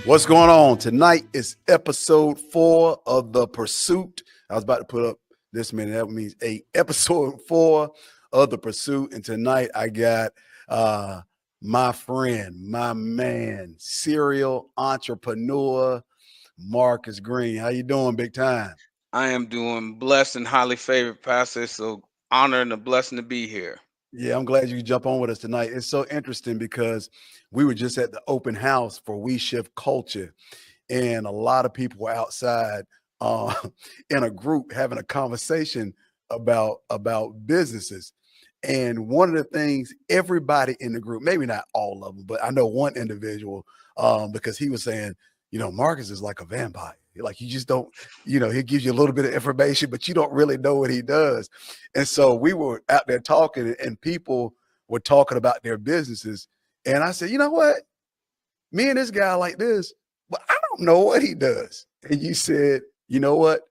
What's going on? Tonight is episode 4 of The Pursuit. I was about to put up this minute. That means 8. Episode 4 of The Pursuit. And tonight I got my friend, my man, serial entrepreneur, Marcus Green. How you doing, big time? I am doing blessed and highly favored, Pastor. So honor and a blessing to be here. Yeah, I'm glad you could jump on with us tonight. It's so interesting because we were just at the open house for We Shift Culture, and a lot of people were outside uh, in a group having a conversation about businesses. And one of the things everybody in the group, maybe not all of them, but I know one individual, because he was saying, Marcus is like a vampire. Like you just don't, he gives you a little bit of information, but you don't really know what he does. And so we were out there talking, and people were talking about their businesses. And I said, you know what? Me and this guy like this, but I don't know what he does. And you said, you know what?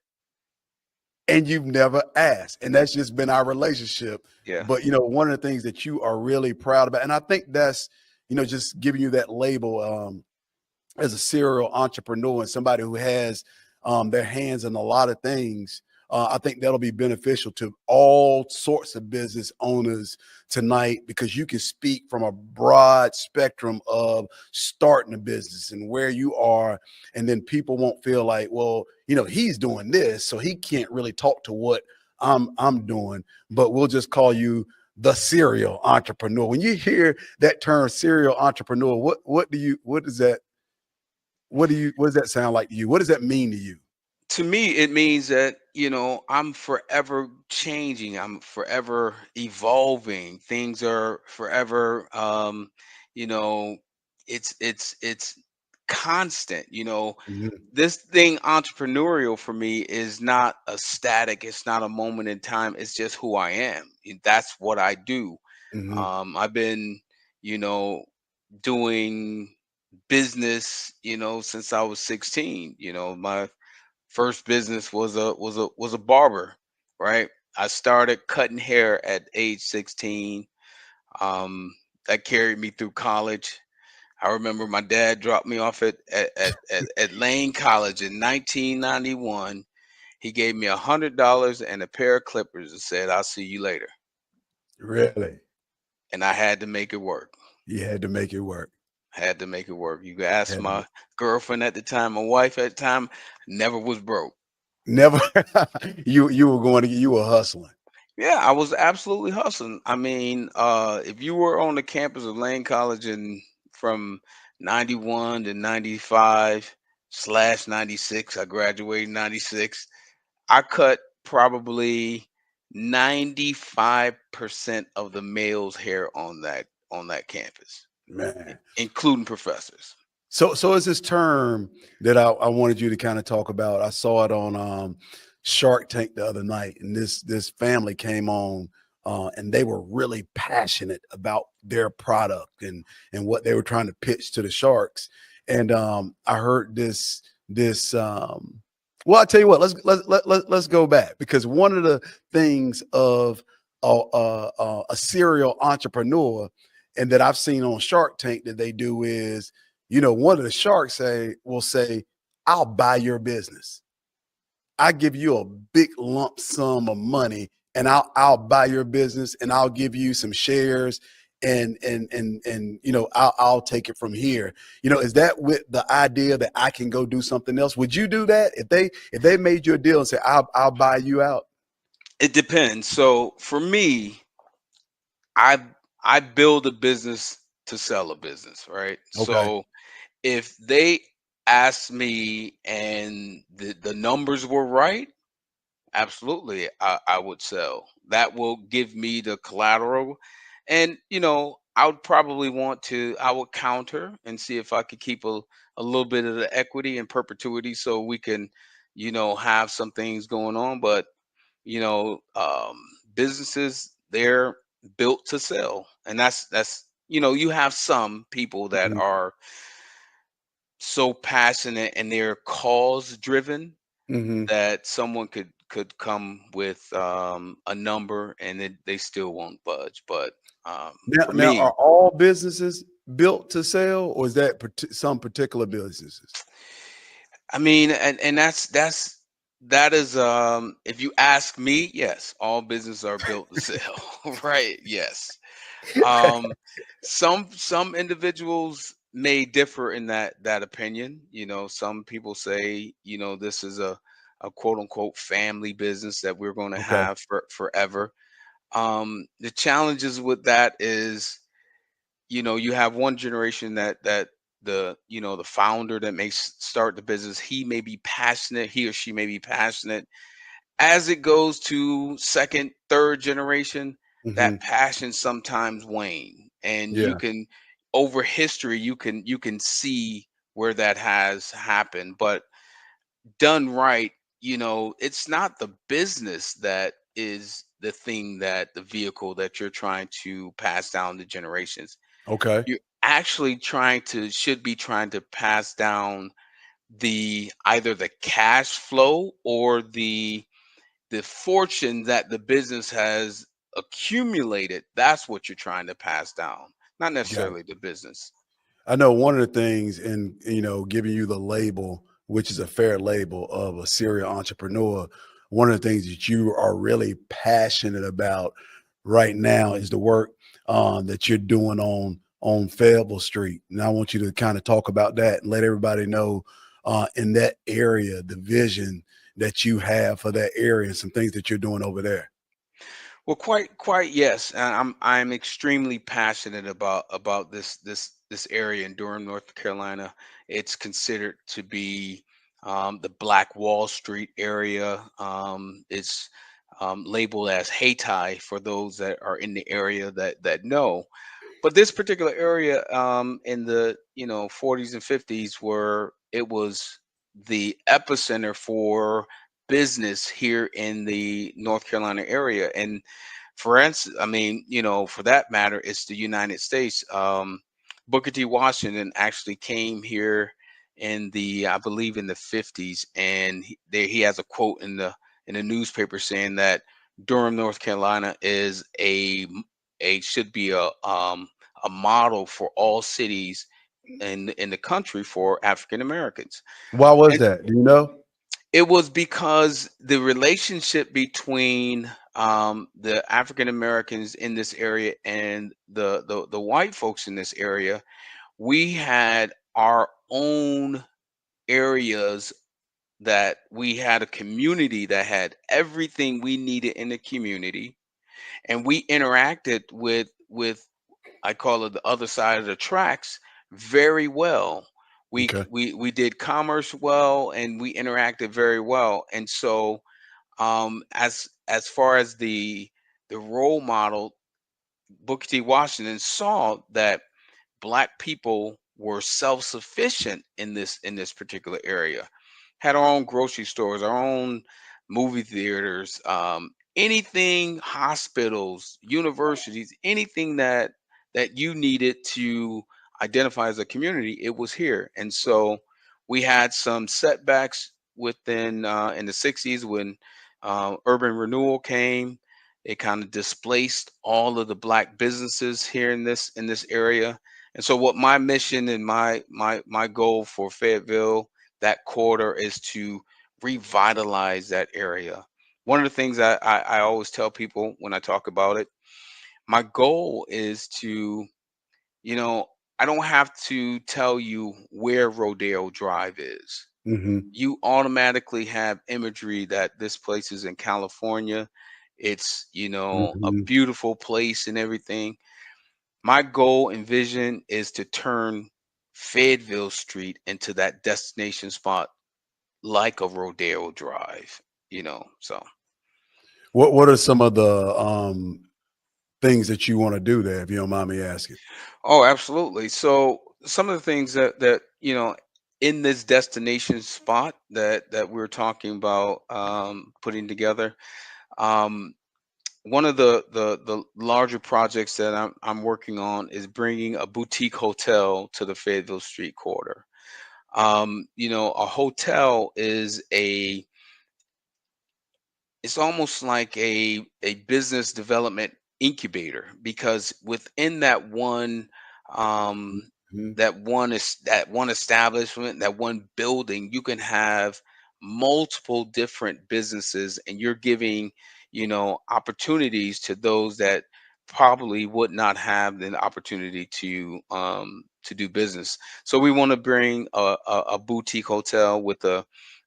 And you've never asked. And that's just been our relationship. Yeah. But, one of the things that you are really proud about, and I think that's, just giving you that label as a serial entrepreneur and somebody who has their hands in a lot of things. I think that'll be beneficial to all sorts of business owners tonight, because you can speak from a broad spectrum of starting a business and where you are. And then people won't feel like, well, he's doing this, so he can't really talk to what I'm doing, but we'll just call you the serial entrepreneur. When you hear that term serial entrepreneur, what does that sound like to you? What does that mean to you? To me, it means that, I'm forever changing. I'm forever evolving. Things are forever, you know, it's constant. Mhm, This thing entrepreneurial for me is not a static, it's not a moment in time, it's just who I am. That's what I do. mhm. I've been, you know, doing business, since I was 16. My first business was a barber, right? I started cutting hair at age 16. Um, that carried me through college. I remember my dad dropped me off at Lane College in 1991. He gave me $100 and a pair of clippers and said, "I'll see you later." Really? And I had to make it work. You had to make it work. Had to make it work. You could ask Had to make my girlfriend at the time, my wife at the time, never was broke. never you were hustling. Yeah, I was absolutely hustling. I mean, if you were on the campus of Lane College and from 91 to 95/96, I graduated in 96, I cut probably 95% of the males' hair on that campus, Man. including professors. So it's this term that I wanted you to kind of talk about. I saw it on Shark Tank the other night, and this family came on, and they were really passionate about their product and what they were trying to pitch to the sharks. And I heard this. Well, I tell you what, let's go back, because one of the things of a serial entrepreneur, and that I've seen on Shark Tank that they do is, one of the sharks will say, "I'll buy your business. I give you a big lump sum of money, and I'll buy your business, and I'll give you some shares, and I'll take it from here." Is that with the idea that I can go do something else? Would you do that if they made you a deal and say, "I'll buy you out"? It depends. So for me, I I build a business to sell a business, right? Okay. So if they asked me and the numbers were right, absolutely, I would sell. That will give me the collateral. And, I would probably I would counter and see if I could keep a little bit of the equity in perpetuity so we can, have some things going on. But, you know, um, businesses, they're built to sell. And you have some people that Mhm, are so passionate and they're cause driven mhm. that someone could come with a number and they still won't budge. But Now, for now, me, are all businesses built to sell, or is that some particular businesses? I mean, and that is if you ask me, yes, all businesses are built to sell, right? Yes. Um some individuals may differ in that opinion. Some people say, this is a quote unquote family business that we're going to Okay. have for forever. The challenges with that is, you have one generation that the founder that may start the business, he or she may be passionate. As it goes to second, third generation, that Hmm. passion sometimes wane, and you Yeah. can, over history, you can see where that has happened. But done right, it's not the business that is the vehicle that you're trying to pass down the generations. Okay. You're actually should be trying to pass down the either the cash flow or the fortune that the business has accumulated. That's what you're trying to pass down, not Got it. necessarily the business. I know one of the things in, giving you the label, which is a fair label of a serial entrepreneur, one of the things that you are really passionate about right now is the work that you're doing on Fayetteville Street. And I want you to kind of talk about that and let everybody know in that area the vision that you have for that area and some things that you're doing over there. Well, quite yes. I'm extremely passionate about this area in Durham, North Carolina. It's considered to be the Black Wall Street area. It's labeled as Hayti for those that are in the area that know. But this particular area, in the 40s and 50s, where it was the epicenter for business here in the North Carolina area. And for instance, I mean, for that matter, it's the United States. Booker T. Washington actually came here I believe, in the 50s, and he has a quote in the newspaper saying that Durham, North Carolina, is a should be a model for all cities in the country for African Americans. Why was And that? Do you know? it was because the relationship between the African Americans in this area and the white folks in this area, we had our own areas, that we had a community that had everything we needed in the community, and we interacted with I call it the other side of the tracks very well. Okay. We did commerce well, and we interacted very well. And so, as far as the role model, Booker T. Washington saw that black people were self-sufficient in this particular area, had our own grocery stores, our own movie theaters, anything, hospitals, universities, anything that you needed to identify as a community, it was here. And so we had some setbacks within in the 60s when urban renewal came. It kind of displaced all of the black businesses here in this area. And so what my mission and my goal for Fayetteville, that quarter, is to revitalize that area. One of the things I always tell people when I talk about it, my goal is to, you know, I don't have to tell you where Rodeo Drive is. Hmm. You automatically have imagery that this place is in California. It's, a Hmm. beautiful place and everything. My goal and vision is to turn Fayetteville Street into that destination spot like a Rodeo Drive. So, What are some of the things that you want to do there, if you don't mind me asking? oh, absolutely. So, some of the things that in this destination spot that we're talking about putting together. Um, One of the larger projects that I'm working on is bringing a boutique hotel to the Fayetteville Street quarter. A hotel is it's almost like a business development incubator, because within that one um, Mhm. that one establishment, that one building, you can have multiple different businesses, and you're giving, opportunities to those that probably would not have the opportunity to do business. So we want to bring a boutique hotel with a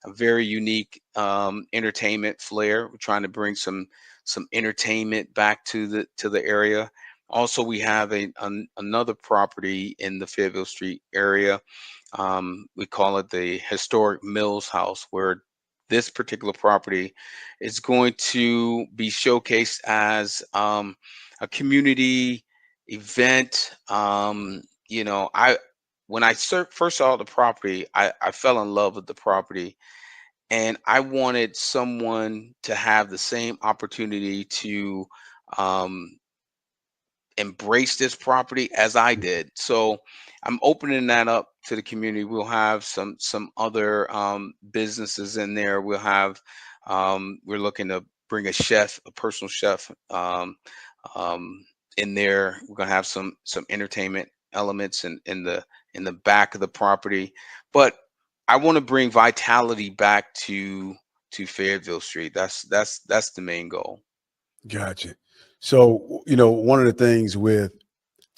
very unique entertainment flair. We're trying to bring some entertainment back to the area. Also, we have another property in the Fayetteville Street area. We call it the Historic Mills House, where this particular property is going to be showcased as a community event. I when I first saw the property, I fell in love with the property, and I wanted someone to have the same opportunity to um, embrace this property as I did. So I'm opening that up to the community. We'll have some other businesses in there. We're looking to bring a chef, a personal chef, um, in there. We're gonna have some entertainment elements in the back of the property, but I want to bring vitality back to Fayetteville Street. That's the main goal. Gotcha. So, one of the things with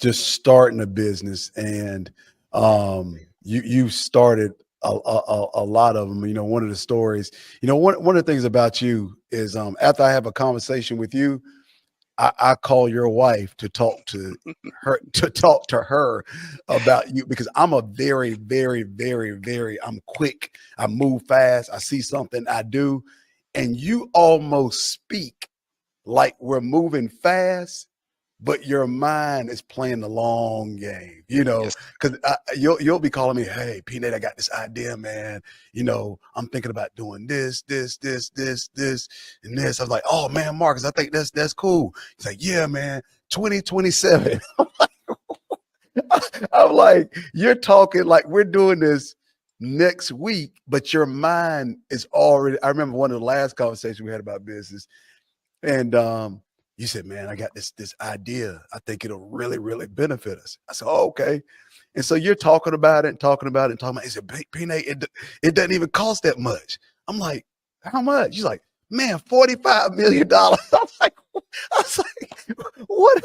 just starting a business, and you started a lot of them. One of the stories, one of the things about you is, after I have a conversation with you, I call your wife to talk to her about you, because I'm a very, very, very, very, I'm quick. I move fast. I see something, I do. And you almost speak like we're moving fast, but your mind is playing the long game, Yes. because you'll be calling me, hey, Peanut, I got this idea, man. I'm thinking about doing this, and this. I was like, oh man, Marcus, I think that's cool. He's like, yeah, man, 2027. I'm like, you're talking like we're doing this next week, but your mind is already. I remember one of the last conversations we had about business, and you said, "Man, I got this idea. I think it'll really, really benefit us." I said, "Oh, okay." And so you're talking about it, and talking about it, and talking about it. He said, "Peanut, it doesn't even cost that much." I'm like, "How much?" He's like, "Man, $45 million." I'm like, I was like, what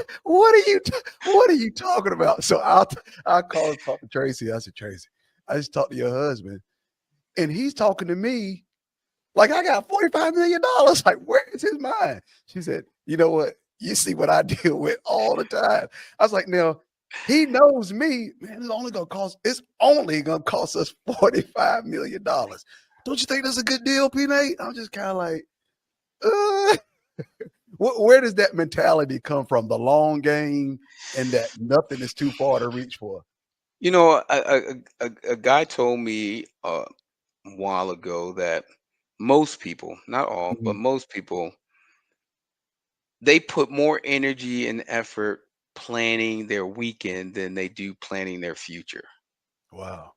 are you talking about?" So I called and talked to Tracy. I said, "Tracy, I just talked to your husband, and he's talking to me like I got $45 million. Like, where is his mind?" She said, "You know what? You see what I deal with all the time." I was like, now he knows me, man. It's only gonna cost us $45 million. Don't you think that's a good deal, P Nate? I'm just kind of like, uh, where does that mentality come from? The long game, and that nothing is too far to reach for. A guy told me a while ago that most people, not all, but Mhm. most people, they put more energy and effort planning their weekend than they do planning their future. Wow.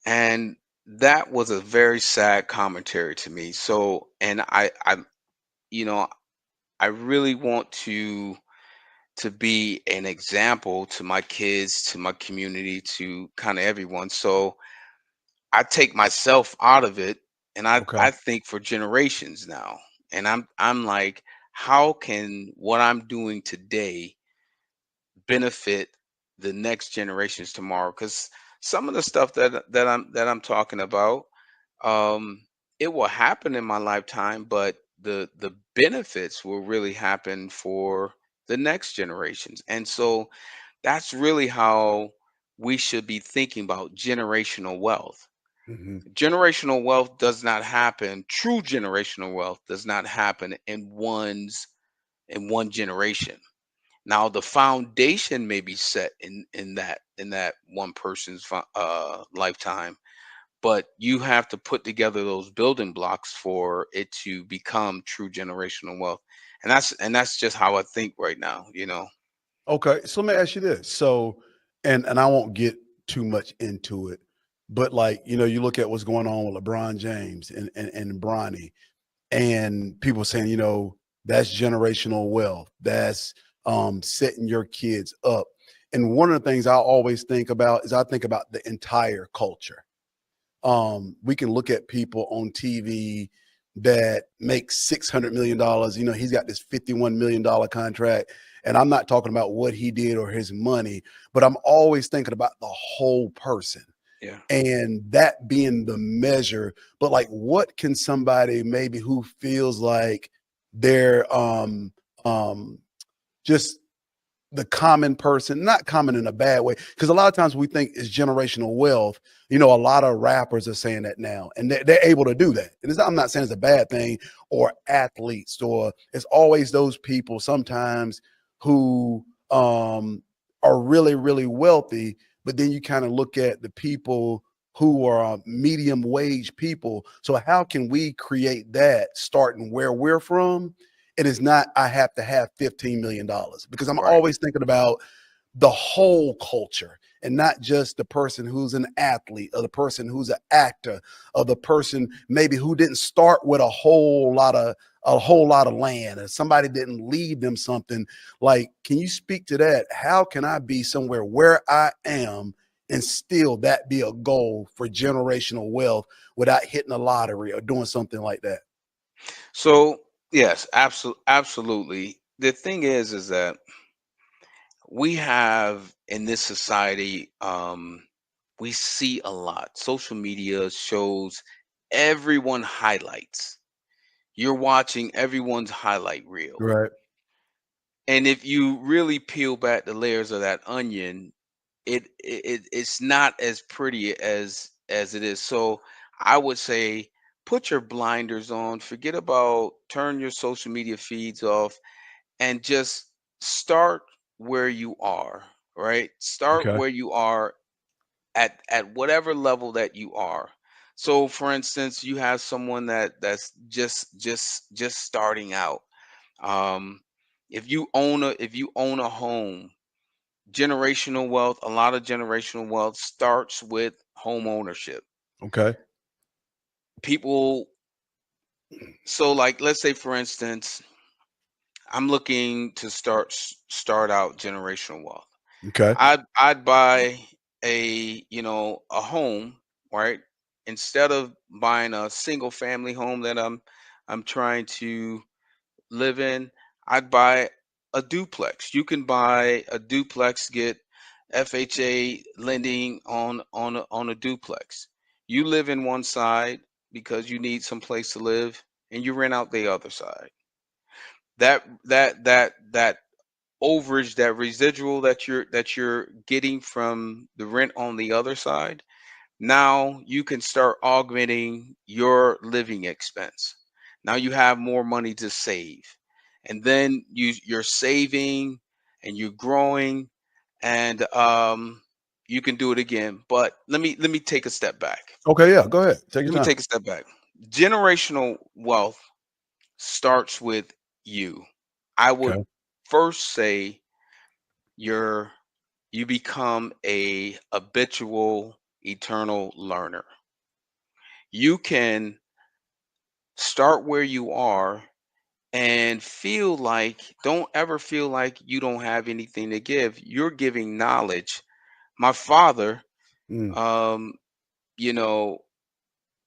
And that was a very sad commentary to me. So, and you know, I really want to be an example to my kids, to my community, to kind of everyone. So I take myself out of it, and Okay. I think for generations now. And I'm like, how can what I'm doing today benefit the next generations tomorrow? Because some of the stuff that I'm talking about, um, it will happen in my lifetime, but the benefits will really happen for the next generations. And so that's really how we should be thinking about generational wealth. Hmm. Generational wealth does not happen, true generational wealth does not happen in one generation. Now the foundation may be set in that one person's lifetime, but you have to put together those building blocks for it to become true generational wealth. And that's just how I think right now. Okay, so let me ask you this. So, and I won't get too much into it, but like, you look at what's going on with LeBron James and Bronny, and people saying, that's generational wealth. That's setting your kids up. And one of the things I always think about is I think about the entire culture. We can look at people on TV that make $600 million. You know, he's got this $51 million contract, and I'm not talking about what he did or his money, but I'm always thinking about the whole person, Yeah. and that being the measure. But like, what can somebody maybe who feels like they're just the common person, not common in a bad way, because a lot of times we think it's generational wealth. You know, a lot of rappers are saying that now, and they're able to do that. And I'm not saying it's a bad thing, or athletes, or it's always those people sometimes who are really, really wealthy. But then you kind of look at the people who are medium wage people. So how can we create that starting where we're from? It is not, I have to have $15 million, because I'm Right. always thinking about the whole culture, and not just the person who's an athlete, or the person who's an actor, or the person maybe who didn't start with a whole lot of land, and somebody didn't leave them something. Like, can you speak to that? How can I be somewhere where I am and still that be a goal for generational wealth without hitting a lottery or doing something like that? So yes, absolutely. The thing is that we have in this society, we see a lot. Social media shows everyone highlights. You're watching everyone's highlight reel. Right. And if you really peel back the layers of that onion, it's not as pretty as it is. So I would say put your blinders on, forget about, turn your social media feeds off, and just start where you are, right? Start Okay. where you are at whatever level that you are. So for instance, you have someone that's just starting out. um if you own a home, generational wealth, a lot of generational wealth starts with home ownership. Okay. People, so like let's say for instance, I'm looking to start out generational wealth. Okay. I'd buy a home, right? Instead of buying a single family home that I'm trying to live in, I'd buy a duplex. You can buy a duplex, get FHA lending on a duplex. You live in one side because you need some place to live, and you rent out the other side. That overage, that residual that you're getting from the rent on the other side, now you can start augmenting your living expense. Now you have more money to save. And then you're saving and you're growing, and you can do it again. But let me take a step back. Okay, yeah, go ahead. Take your Let me time. take a step back. Generational wealth starts with you. I would Okay. first say you're you become a habitual eternal learner. You can start where you are and don't ever feel like you don't have anything to give. You're giving knowledge. My father, Mm, um, you know,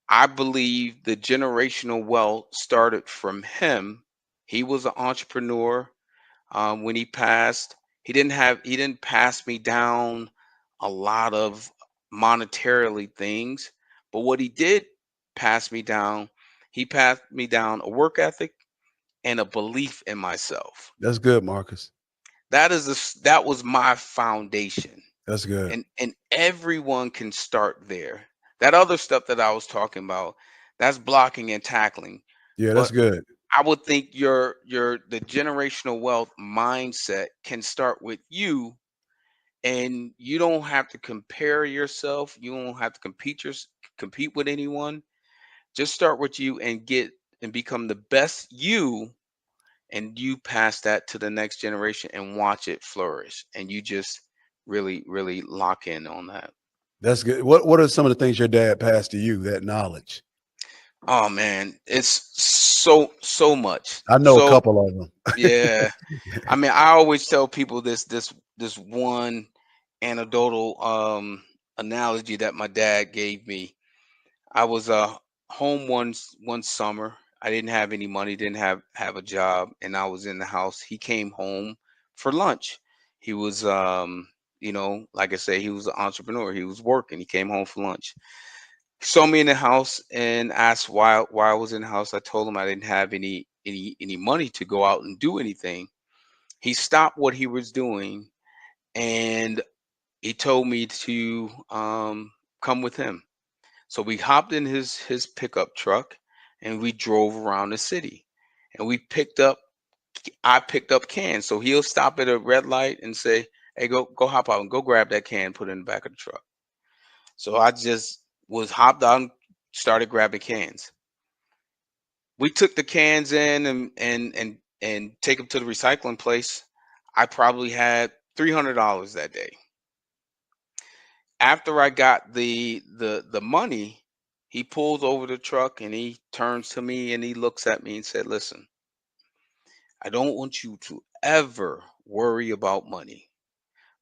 I believe the generational wealth started from him. He was an entrepreneur. When he passed, he didn't pass me down a lot of monetarily things, but what he did pass me down, he passed me down a work ethic and a belief in myself. that's good, Marcus. That was my foundation, That's good. and everyone can start there. That other stuff that I was talking about, that's blocking and tackling. Yeah, that's But good. I would think the generational wealth mindset can start with you, and you don't have to compare yourself. You don't have to compete with anyone. Just start with you and get and become the best you, and you pass that to the next generation and watch it flourish. And you just really lock in on that. That's good. What are some of the things your dad passed to you, that knowledge? Oh man, it's so much. I know a So couple of them. yeah, I mean, I always tell people this one. anecdotal analogy that my dad gave me. I was home one summer. I didn't have any money, didn't have a job, and I was in the house. He came home for lunch. He was like I say, he was an entrepreneur. He was working. He came home for lunch. He saw me in the house and asked why I was in the house. I told him I didn't have any money to go out and do anything. He stopped what he was doing and he told me to come with him. So we hopped in his pickup truck and we drove around the city. And I picked up cans. So he'll stop at a red light and say, "Hey, go hop out and go grab that can, put it in the back of the truck." So I just was hopped out and started grabbing cans. We took the cans in and take them to the recycling place. I probably had $300 that day. After I got the money, he pulls over the truck and he turns to me and he looks at me and said, "Listen, I don't want you to ever worry about money.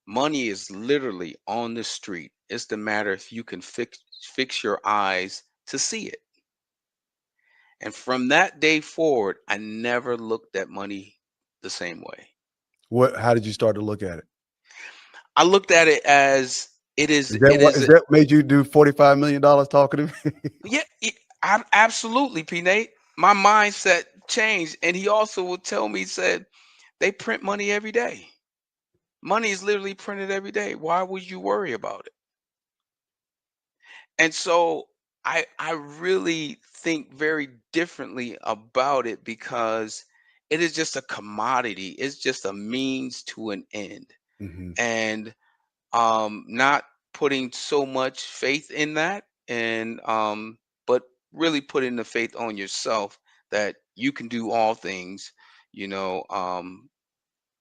Money is literally on the street. It's the matter if you can fix your eyes to see it." And from that day forward, I never looked at money the same way. How did you start to look at it? I looked at it as it is Is that it what is is that made you do $45 million talking to me? Yeah, absolutely, P. Nate. My mindset changed, and he also would tell me, he said, they print money every day. Money is literally printed every day. Why would you worry about it? And so I really think very differently about it because it is just a commodity. It's just a means to an end. Mhm. And not putting so much faith in that, and but really putting the faith on yourself that you can do all things, you know.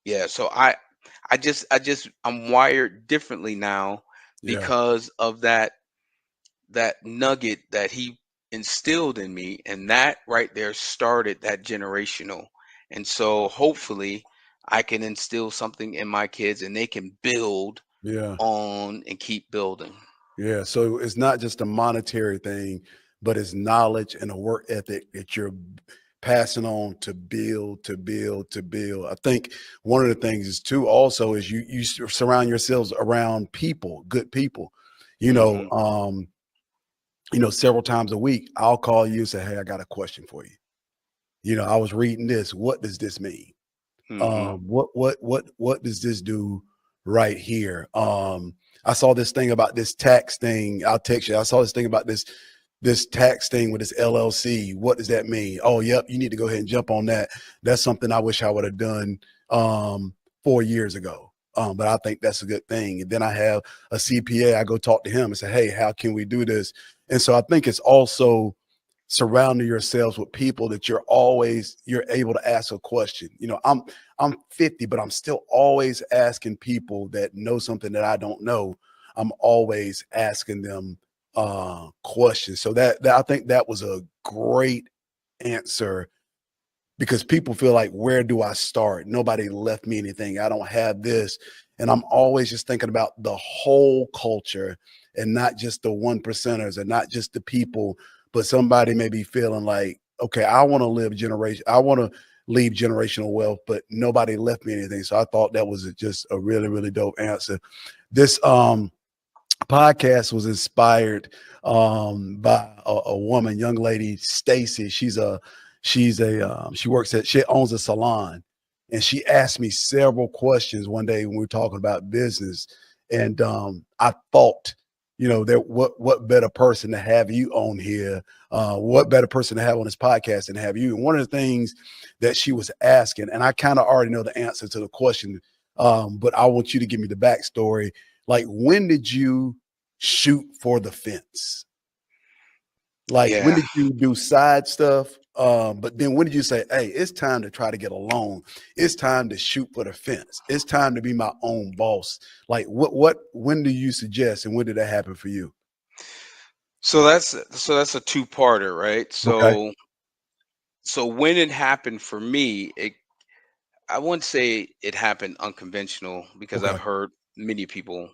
Yeah, so I'm wired differently now Yeah. because of that nugget that he instilled in me, and that right there started that generational. And so hopefully I can instill something in my kids and they can build Yeah. on and keep building. Yeah. So it's not just a monetary thing, but it's knowledge and a work ethic that you're passing on to build, to build, to build. I think one of the things is too also is you surround yourselves around people, good people. You know, Hmm. um, several times a week, I'll call you and say, "Hey, I got a question for you. I was reading this. What does this mean? Hmm. What does this do right here? I saw this thing about this tax thing. I'll text you. I saw this thing about this tax thing with this LLC. What does that mean? Oh, yep, you need to go ahead and jump on that. That's something I wish I would have done 4 years ago. But I think that's a good thing. And then I have a CPA. I go talk to him and say, "Hey, how can we do this?" And so I think it's also surrounding yourselves with people that you're able to ask a question. I'm 50, but I'm still always asking people that know something that I don't know. I'm always asking them questions. So that I think that was a great answer because people feel like, where do I start? Nobody left me anything. I don't have this. And I'm always just thinking about the whole culture and not just the one percenters and not just the people, but somebody may be feeling like, okay, I want to leave generational wealth, but nobody left me anything. So I thought that was just a really, really dope answer. This podcast was inspired by a woman, young lady, Stacy. She works she owns a salon, and she asked me several questions one day when we were talking about business, and I thought, that what better person to have you on here, what better person to have on this podcast than have you. And one of the things that she was asking, and I kind of already know the answer to the question, but I want you to give me the backstory. Like, when did you shoot for the fence? Like, when Yeah. did you do side stuff? But then when did you say, "Hey, it's time to try to get a loan. It's time to shoot for the fence. It's time to be my own boss." Like, when do you suggest, and when did that happen for you? So that's a two-parter, right? Okay. So when it happened for me, I wouldn't say it happened unconventional because I've Okay. heard many people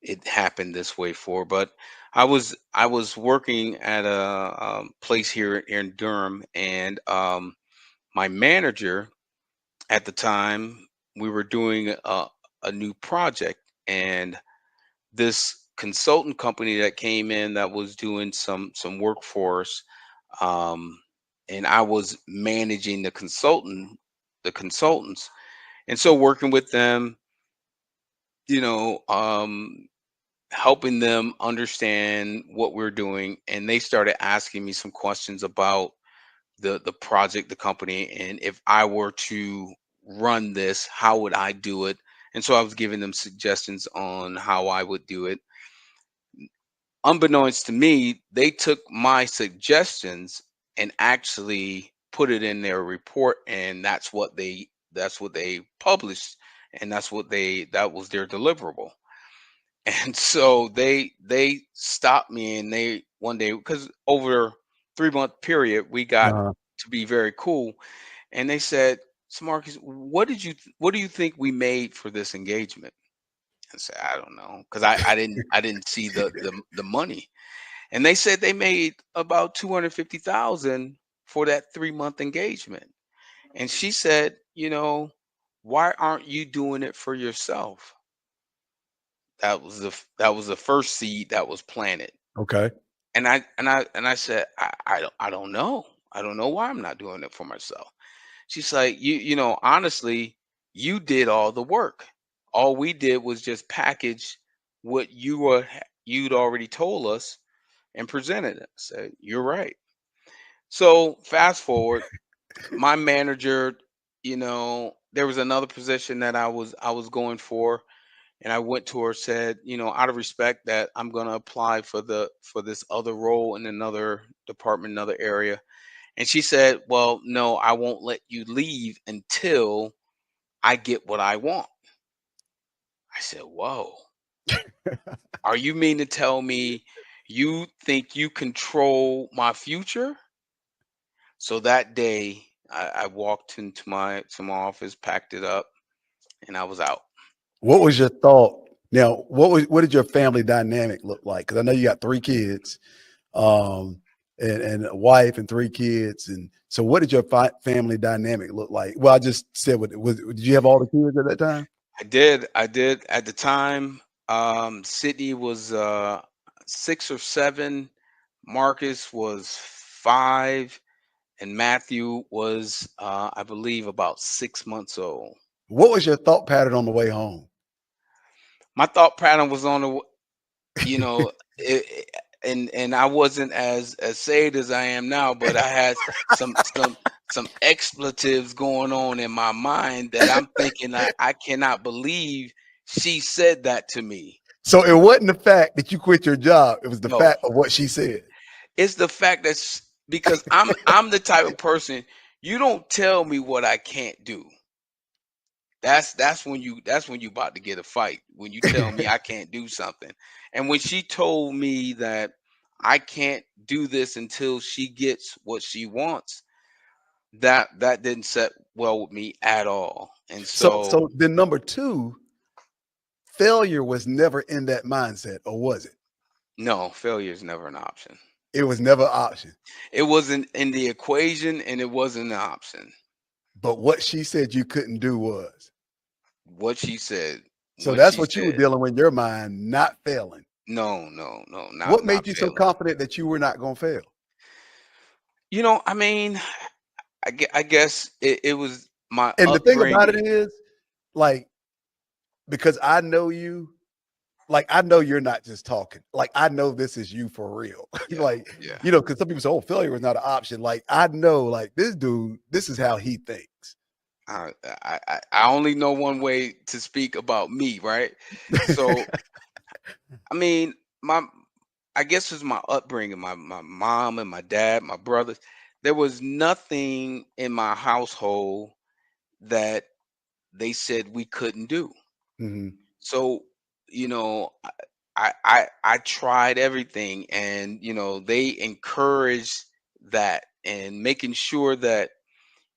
it happened this way for. But I was working at a place here in Durham, and my manager at the time, we were doing a new project, and this consultant company that came in that was doing some work for us, um, and I was managing the consultants, and so working with them, you know, helping them understand what we're doing, and they started asking me some questions about the project, the company, and if I were to run this, how would I do it? And so I was giving them suggestions on how I would do it. Unbeknownst to me, they took my suggestions and actually put it in their report, and that's what they published, and that was their deliverable. And so they stopped me, and they one day, because over 3-month period we got Uh, to be very cool, and they said, "So Marcus, what do you think we made for this engagement?" I said, "I don't know," because I didn't see the money. And they said they made about 250,000 for that 3-month engagement. And she said, "Why aren't you doing it for yourself?" That was the first seed that was planted. okay. And I said, I don't know. I don't know why I'm not doing it for myself. She's like, honestly, you did all the work. All we did was just package what you'd already told us and presented it. So you're right. So fast forward, my manager, there was another position that I was going for, and I went to her, said, out of respect, that I'm going to apply for this other role in another department, another area. And she said, "Well, no, I won't let you leave until I get what I want." I said, "Whoa, are you mean to tell me you think you control my future?" So that day, I walked into my office, packed it up, and I was out. What was your thought? Now, what did your family dynamic look like? Because I know you got 3 kids, um, and a wife and 3 kids, and so what did your family dynamic look like? Well, I just said, did you have all the kids at that time? I did at the time. Sydney was 6 or 7, Marcus was 5, and Matthew was, I believe, about 6 months old. What was your thought pattern on the way home? My thought pattern was on you know, and I wasn't as saved as I am now, but I had some expletives going on in my mind that I'm thinking, I cannot believe she said that to me. So it wasn't the fact that you quit your job; it was the No, fact of what she said. it's the fact that because I'm the type of person, you don't tell me what I can't do. That's when you about to get a fight, when you tell me I can't do something. And when she told me that I can't do this until she gets what she wants, that didn't set well with me at all. And So, so, so then number two, failure was never in that mindset, or was it? no, failure is never an option. It was never an option. It wasn't in the equation, and it wasn't an option. But what she said you couldn't do was. What she said, So what that's she what you were said. dealing with in your mind, not failing. No, no, no, not What made not you so failing. confident that you were not going to fail? I mean, I guess it was my And the thing about upbringing. it is, like, because I know you, like, I know you're not just talking. Like, I know this is you for real. Yeah, Like, yeah. because some people say, oh, failure is not an option. Like, I know, like, this dude, this is how he thinks. I only know one way to speak about me, right? So I mean, my I guess it's my upbringing, my mom and my dad, my brothers. There was nothing in my household that they said we couldn't do. Mhm. So, I tried everything, and they encouraged that, and making sure that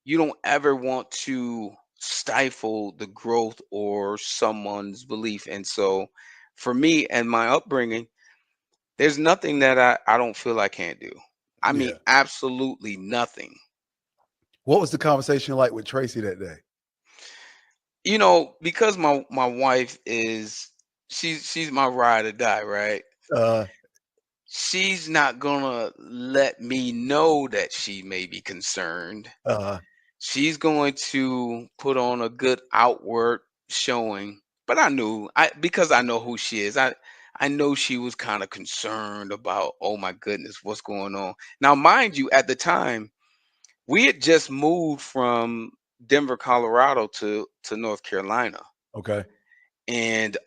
you don't ever want to stifle the growth or someone's belief. And so for me and my upbringing, there's nothing that I don't feel I can't do. I mean, Yeah. absolutely nothing. What was the conversation like with Tracy that day? Because my wife is she's my ride or die, right? Uh, She's not gonna let me know that she may be concerned. uh, She's going to put on a good outward showing. But I knew I because I know who she is. I know she was kind of concerned about, oh my goodness, what's going on. Now, mind you, at the time, we had just moved from Denver, Colorado to North Carolina. okay. And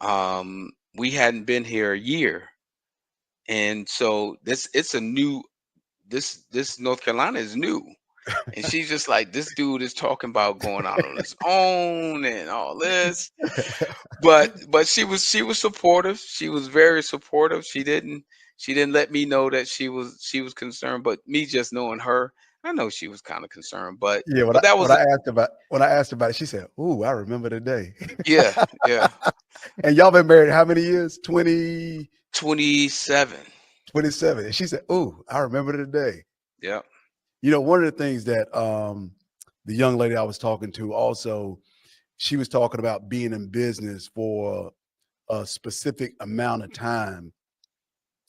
we hadn't been here a year. And so it's a new this North Carolina is new. And she's just like, this dude is talking about going out on his own and all this. But she was supportive. She was very supportive. She didn't let me know that she was concerned. But me just knowing her, I know she was kind of concerned. But Yeah, but that when was a I asked about it, she said, "Ooh, I remember the day." yeah, yeah. And y'all been married how many years? 20, 27. 27. And she said, "Ooh, I remember the day." Yeah. One of the things that the young lady I was talking to also, she was talking about being in business for a specific amount of time.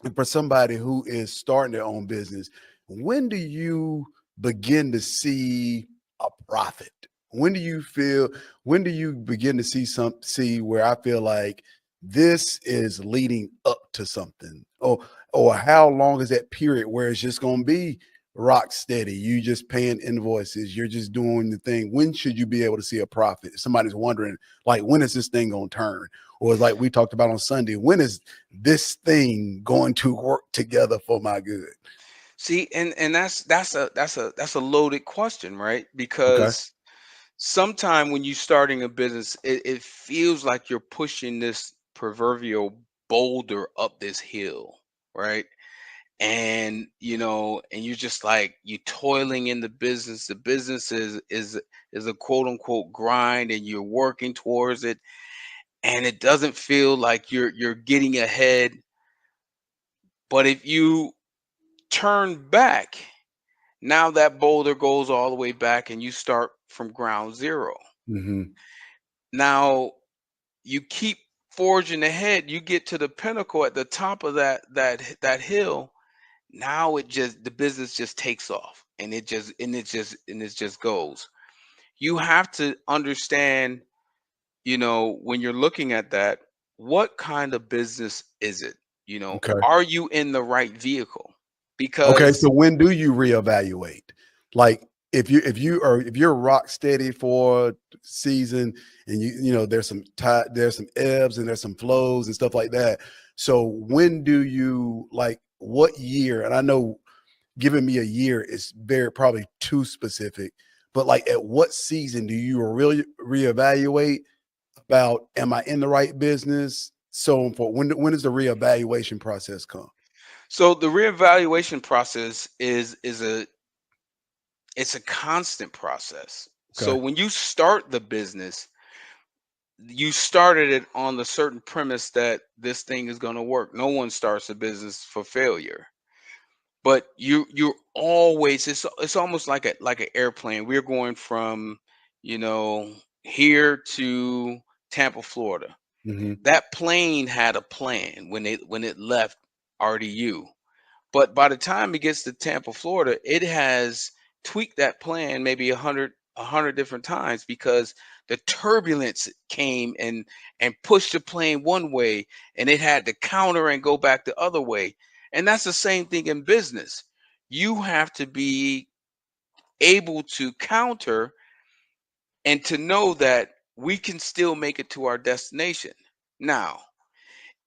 And for somebody who is starting their own business, when do you begin to see a profit? When do you feel, when do you begin to see where I feel like this is leading up to something? Or how long is that period where it's just going to be rock steady? You just paying invoices, you're just doing the thing. When should you be able to see a profit? If somebody's wondering, like, when is this thing going to turn? Or it's like we talked about on Sunday, when is this thing going to work together for my good? See, and that's a loaded question, right? Okay. Because sometime when you're starting a business, it feels like you're pushing this proverbial boulder up this hill, right? And you're just like you toiling in the business. The business is a quote unquote grind, and you're working towards it, and it doesn't feel like you're getting ahead. But if you turn back, now that boulder goes all the way back and you start from ground zero. Hmm. Now you keep forging ahead, you get to the pinnacle at the top of that hill. Now the business just takes off, and it just goes. You have to understand, when you're looking at that, what kind of business is it? Okay. Are you in the right vehicle? Okay. Because So when do you reevaluate? Like if you're rock steady for season and there's some ebbs and there's some flows and stuff like that. So when do you like what year? And I know giving me a year is very probably too specific, but like at what season do you really reevaluate about am I in the right business? So on forth. When does the reevaluation process come? so the reevaluation process it's a constant process. So Okay. when you start the business, you started it on the certain premise that this thing is going to work. No one starts a business for failure. But you're always it's almost like an airplane. We're going from, you know, here to Tampa, Florida. Hmm. That plane had a plan when it left RDU. But by the time it gets to Tampa, Florida, it has tweaked that plan maybe a hundred different times because the turbulence came and pushed the plane one way, and it had to counter and go back the other way. And that's the same thing in business. You have to be able to counter and to know that we can still make it to our destination. Now,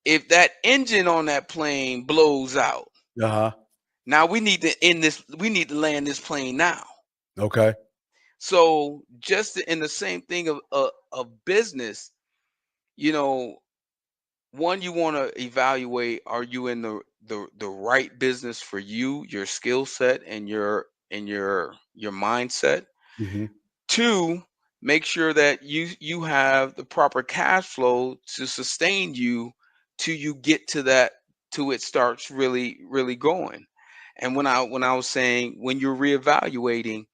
if that engine on that plane blows out, Uh-huh. now we need to land this plane now. Okay. So just in the same thing of business, you know, one, you want to evaluate, are you in the right business for you, your skill set and your mindset? Hmm. Two, make sure that you have the proper cash flow to sustain you till you get to that, till it starts really going. And when I was saying, when you're reevaluating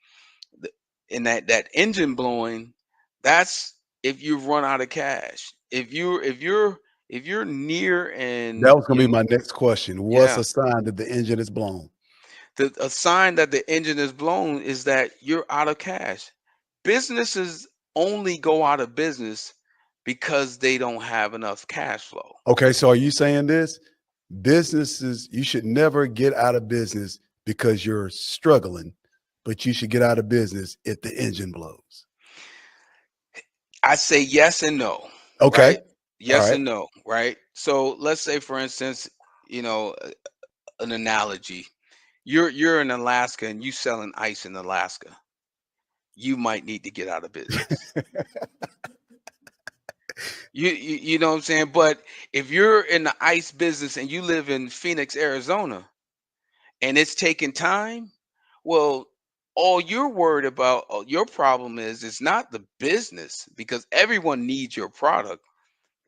the, and that engine blowing, that's if you've run out of cash. If you're near, That and was gonna be my next question. What's yeah, a sign that the engine is blown? a sign that the engine is blown is that you're out of cash. Businesses only go out of business because they don't have enough cash flow. Okay, so are you saying this? Businesses, you should never get out of business because you're struggling, but you should get out of business if the engine blows. I say yes and no, Okay. right? All Yes right. and no, right? So let's say, for instance, you know, an analogy. You're in Alaska and you selling ice in Alaska. You might need to get out of business. You know what I'm saying? But if you're in the ice business and you live in Phoenix, Arizona, and it's taking time, well, all you're worried about, your problem is, it's not the business, because everyone needs your product.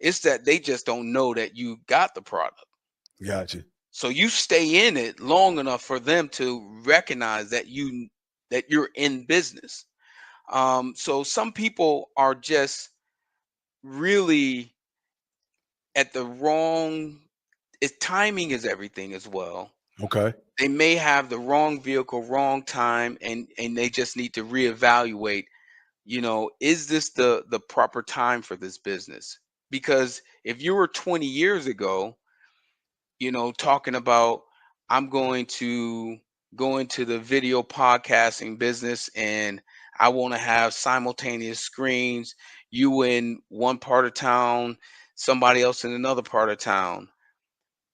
It's that they just don't know that you got the product. Gotcha. So you stay in it long enough for them to recognize that you're in business. So some people are just really at the wrong. Timing is everything as well. Okay. They may have the wrong vehicle, wrong time, and they just need to reevaluate. Is this the proper time for this business? Because if you were 20 years ago, talking about, I'm going to go into the video podcasting business, and I want to have simultaneous screens, you in one part of town, somebody else in another part of town,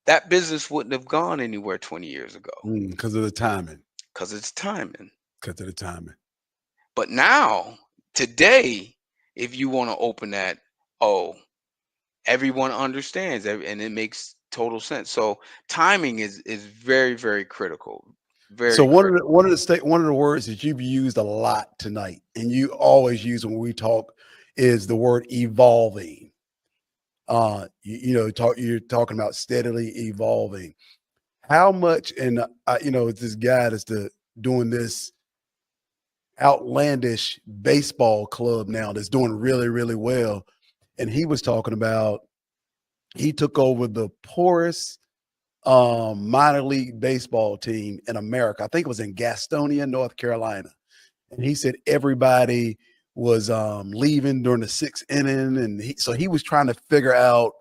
that business wouldn't have gone anywhere 20 years ago, Because of the timing. because it's timing. Because of the timing. But now, today, if you want to open that, oh, everyone understands, and it makes total sense. So timing is very critical, So very critical. one of the words that you've used a lot tonight, and you always use when we talk, is the word evolving. You're talking about steadily evolving. How much, and this guy that's doing this outlandish baseball club now that's doing really, really well. And he was talking about he took over the poorest minor league baseball team in America. I think it was in Gastonia, North Carolina. And he said everybody was leaving during the sixth inning. And so he was trying to figure out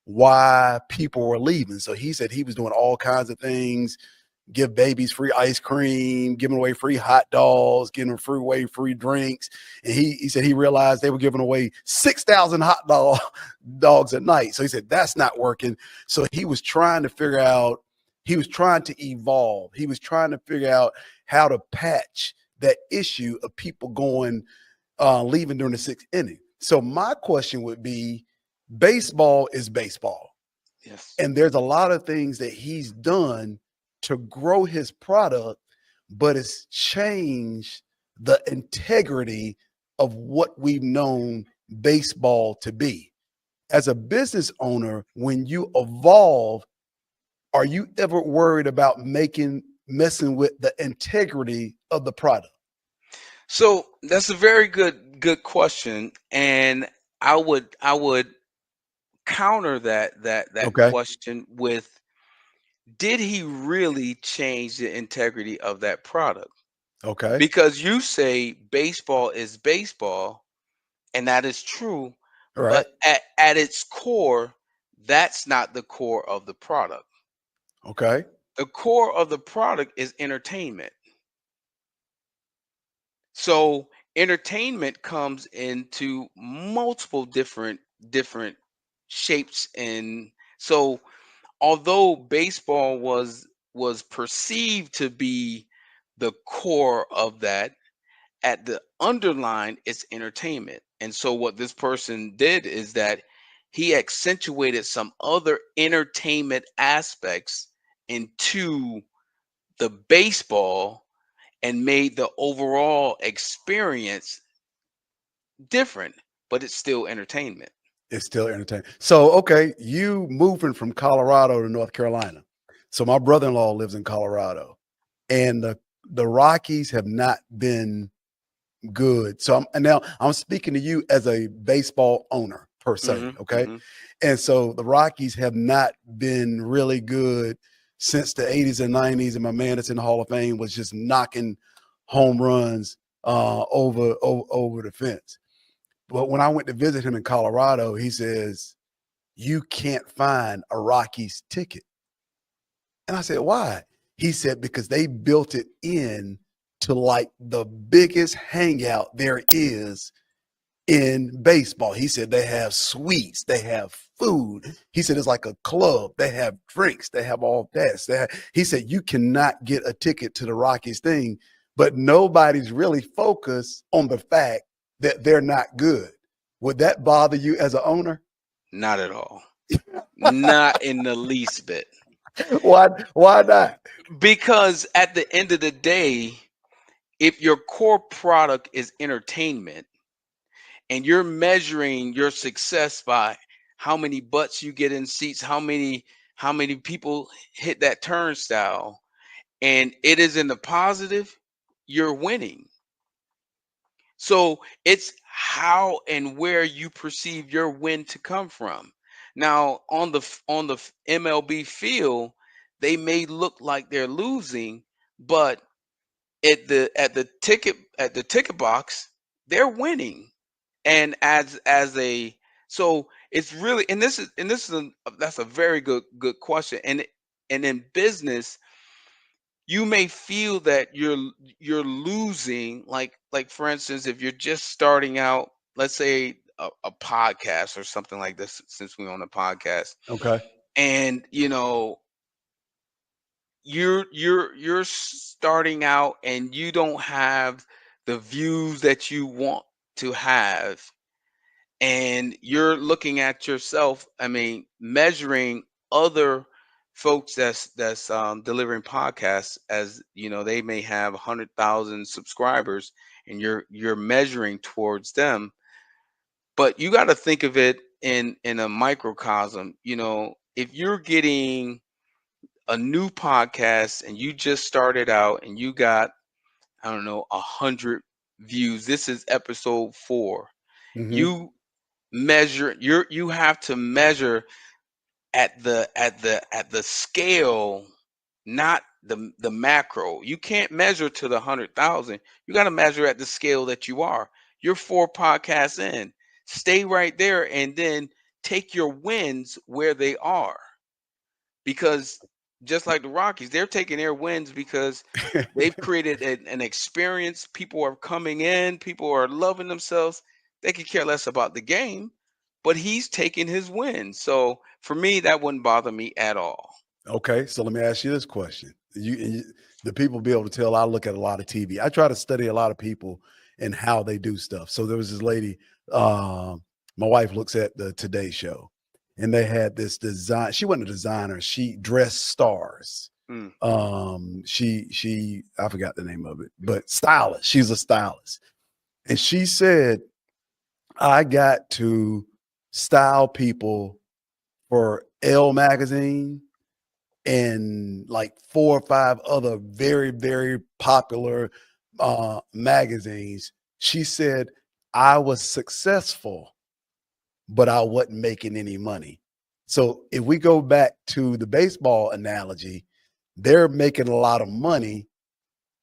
why people were leaving. So he said he was doing all kinds of things, give babies free ice cream, giving away free hot dogs, giving away free drinks. And he said he realized they were giving away 6,000 dogs at night. So he said that's not working. So he was trying to figure out, he was trying to evolve. He was trying to figure out how to patch that issue of people leaving during the sixth inning. So my question would be, baseball is baseball. Yes. And there's a lot of things that he's done to grow his product, but it's changed the integrity of what we've known baseball to be. As a business owner, when you evolve, are you ever worried about messing with the integrity of the product? So that's a very good question, and I would counter that Okay. question with, did he really change the integrity of that product? Okay. Because you say baseball is baseball, and that is true, All but right. at its core, that's not the core of the product. Okay. The core of the product is entertainment. So entertainment comes into multiple different shapes, and so although baseball was perceived to be the core of that, at the underline, it's entertainment. And so what this person did is that he accentuated some other entertainment aspects into the baseball, and made the overall experience different, but it's still entertainment. It's still entertaining. So, okay, you moving from Colorado to North Carolina. So my brother-in-law lives in Colorado, and the Rockies have not been good. So and now I'm speaking to you as a baseball owner per se, Hmm. okay? Hmm. And so the Rockies have not been really good since the 80s and 90s, and my man that's in the Hall of Fame was just knocking home runs over the fence. But when I went to visit him in Colorado, he says, "You can't find a Rockies ticket." And I said, "Why?" He said, "Because they built it in to like the biggest hangout there is in baseball." He said they have suites, they have food. He said it's like a club. They have drinks, they have all that. He said you cannot get a ticket to the Rockies thing, but nobody's really focused on the fact that they're not good. Would that bother you as an owner? Not at all. Not in the least bit. Why not? Because at the end of the day, if your core product is entertainment and you're measuring your success by how many butts you get in seats, how many people hit that turnstile, and it is in the positive, you're winning. So it's how and where you perceive your win to come from. Now on the MLB field, they may look like they're losing, but at the ticket box, they're winning. And as a so it's really that's a very good question. And in business, you may feel that you're losing, like for instance, if you're just starting out, let's say a podcast or something like this, since we're on a podcast, Okay. and you're starting out and you don't have the views that you want to have, and you're looking at yourself, I mean, measuring other folks that's delivering podcasts, as they may have 100,000 subscribers, and you're measuring towards them. But you got to think of it in a microcosm. If you're getting a new podcast and you just started out and you got, I don't know, 100 views, this is episode 4. Hmm. You have to measure at the scale, not the macro. You can't measure to the 100,000. You got to measure at the scale that you are. You're 4 podcasts in. Stay right there and then take your wins where they are, because just like the Rockies, they're taking their wins because they've created an experience. People are coming in, people are loving themselves. They could care less about the game, but he's taking his win. So for me, that wouldn't bother me at all. Okay, so let me ask you this question. The people be able to tell I look at a lot of TV. I try to study a lot of people and how they do stuff. So there was this lady, my wife looks at the Today Show, and they had this design. She wasn't a designer. She dressed stars. Mm. She I forgot the name of it, but stylist. She's a stylist, and she said, "I got to style people for Elle magazine and like 4 or 5 other very, very popular magazines." She said, "I was successful, but I wasn't making any money." So if we go back to the baseball analogy, they're making a lot of money,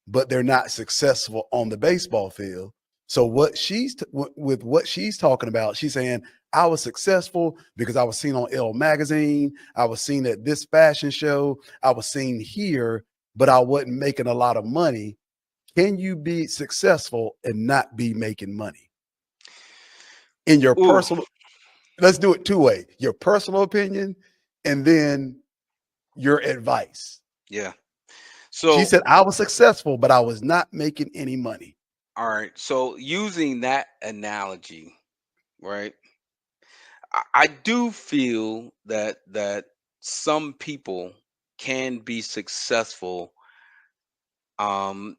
but they're not successful on the baseball field. So with what she's talking about, she's saying, "I was successful because I was seen on Elle magazine, I was seen at this fashion show, I was seen here, but I wasn't making a lot of money." Can you be successful and not be making money in your Ooh, personal? Let's do it two way: your personal opinion, and then your advice. yeah. She So, said, "I was successful, but I was not making any money." all right. So using that analogy, right? I do feel that some people can be successful, um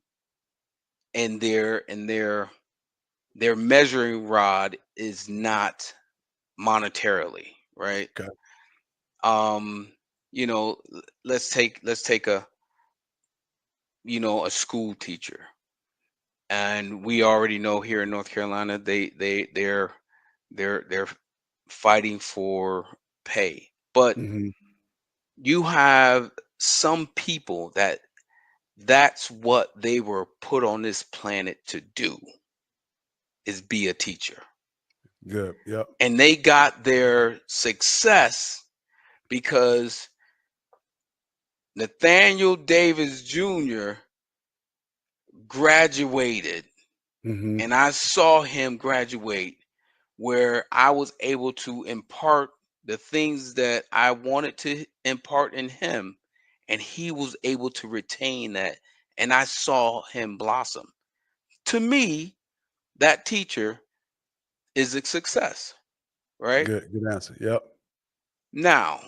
in their their measuring rod is not monetarily, right? Okay. Um, let's take a a school teacher, and we already know here in North Carolina they're fighting for pay, but Hmm. you have some people that's what they were put on this planet to do, is be a teacher. Good. Yep. And they got their success because Nathaniel Davis Jr. graduated, Hmm. and I saw him graduate where I was able to impart the things that I wanted to impart in him, and he was able to retain that, and I saw him blossom. To me, that teacher is a success, right? Good. Good answer. Yep. Now,